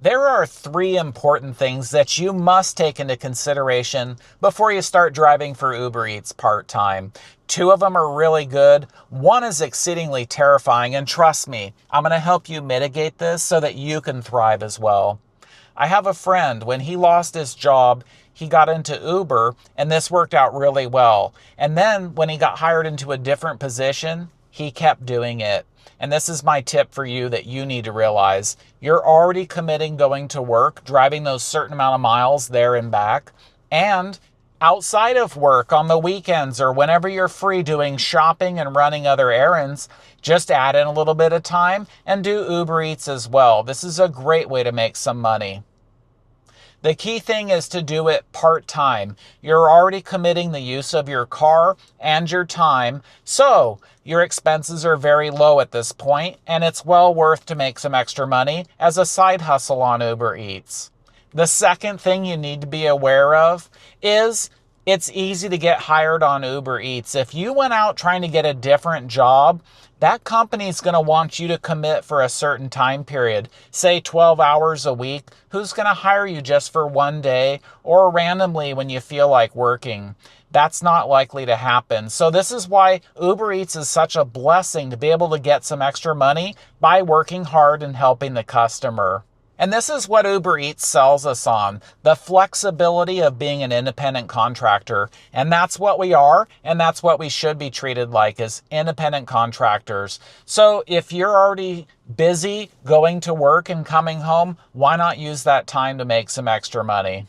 There are three important things that you must take into consideration before you start driving for Uber Eats part-time. Two of them are really good. One is exceedingly terrifying, and trust me, I'm going to help you mitigate this so that you can thrive as well. I have a friend, when he lost his job, he got into Uber, and this worked out really well. And then when he got hired into a different position, he kept doing it. And this is my tip for you that you need to realize. You're already committing going to work, driving those certain amount of miles there and back. And outside of work, on the weekends or whenever you're free doing shopping and running other errands, just add in a little bit of time and do Uber Eats as well. This is a great way to make some money. The key thing is to do it part-time. You're already committing the use of your car and your time, so your expenses are very low at this point, and it's well worth to make some extra money as a side hustle on Uber Eats. The second thing you need to be aware of is it's easy to get hired on Uber Eats. If you went out trying to get a different job, that company is going to want you to commit for a certain time period, say 12 hours a week. Who's going to hire you just for one day or randomly when you feel like working? That's not likely to happen. So this is why Uber Eats is such a blessing to be able to get some extra money by working hard and helping the customer. And this is what Uber Eats sells us on, the flexibility of being an independent contractor. And that's what we are, and that's what we should be treated like as independent contractors. So if you're already busy going to work and coming home, why not use that time to make some extra money?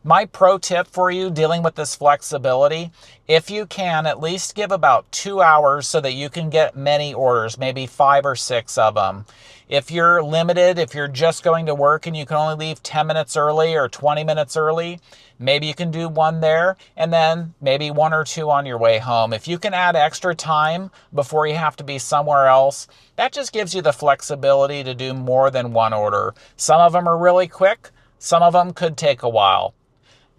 My pro tip for you dealing with this flexibility, if you can, at least give about 2 hours so that you can get many orders, maybe 5 or 6 of them. If you're limited, if you're just going to work and you can only leave 10 minutes early or 20 minutes early, maybe you can do one there and then maybe 1 or 2 on your way home. If you can add extra time before you have to be somewhere else, that just gives you the flexibility to do more than one order. Some of them are really quick. Some of them could take a while.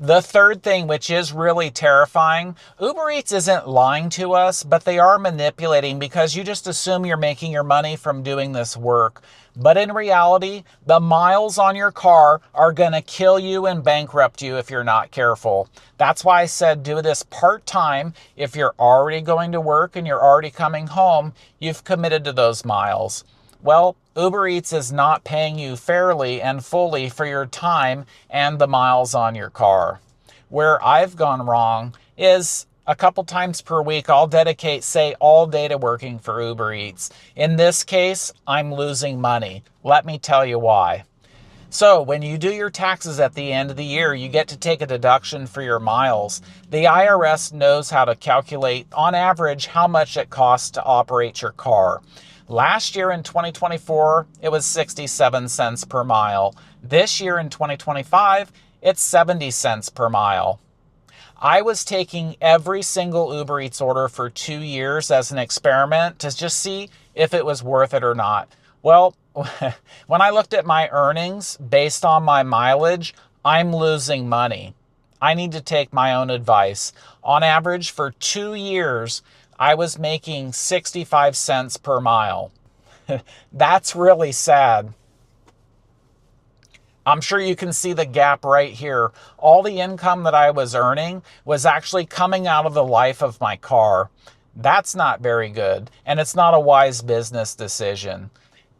The third thing, which is really terrifying, Uber Eats isn't lying to us, but they are manipulating because you just assume you're making your money from doing this work. But in reality, the miles on your car are going to kill you and bankrupt you if you're not careful. That's why I said do this part-time. If you're already going to work and you're already coming home, you've committed to those miles. Well, Uber Eats is not paying you fairly and fully for your time and the miles on your car. Where I've gone wrong is a couple times per week, I'll dedicate, say, all day to working for Uber Eats. In this case, I'm losing money. Let me tell you why. So when you do your taxes at the end of the year, you get to take a deduction for your miles. The IRS knows how to calculate, on average, how much it costs to operate your car. Last year in 2024, it was 67 cents per mile. This year in 2025, it's 70 cents per mile. I was taking every single Uber Eats order for 2 years as an experiment to just see if it was worth it or not. Well, when I looked at my earnings based on my mileage, I'm losing money. I need to take my own advice. On average, for 2 years, I was making 65 cents per mile. That's really sad. I'm sure you can see the gap right here. All the income that I was earning was actually coming out of the life of my car. That's not very good, and it's not a wise business decision.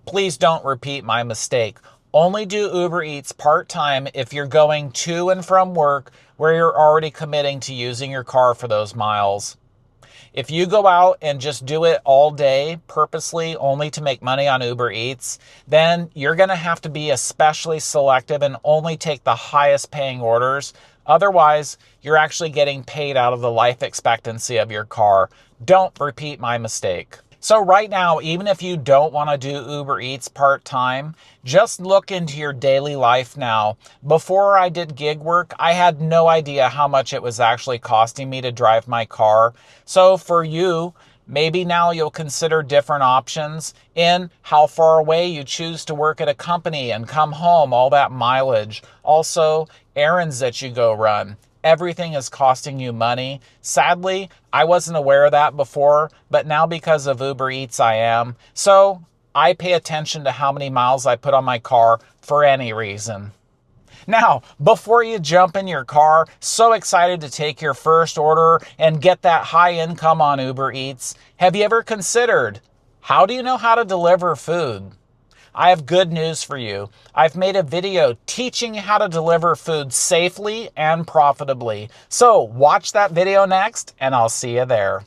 Please don't repeat my mistake. Only do Uber Eats part-time if you're going to and from work where you're already committing to using your car for those miles. If you go out and just do it all day purposely only to make money on Uber Eats, then you're going to have to be especially selective and only take the highest paying orders. Otherwise, you're actually getting paid out of the life expectancy of your car. Don't repeat my mistake. So right now, even if you don't want to do Uber Eats part-time, just look into your daily life now. Before I did gig work, I had no idea how much it was actually costing me to drive my car. So for you, maybe now you'll consider different options in how far away you choose to work at a company and come home, all that mileage. Also, errands that you go run. Everything is costing you money. Sadly, I wasn't aware of that before, but now because of Uber Eats, I am. So I pay attention to how many miles I put on my car for any reason. Now, before you jump in your car, so excited to take your first order and get that high income on Uber Eats, have you ever considered, how do you know how to deliver food? I have good news for you. I've made a video teaching you how to deliver food safely and profitably. So watch that video next, and I'll see you there.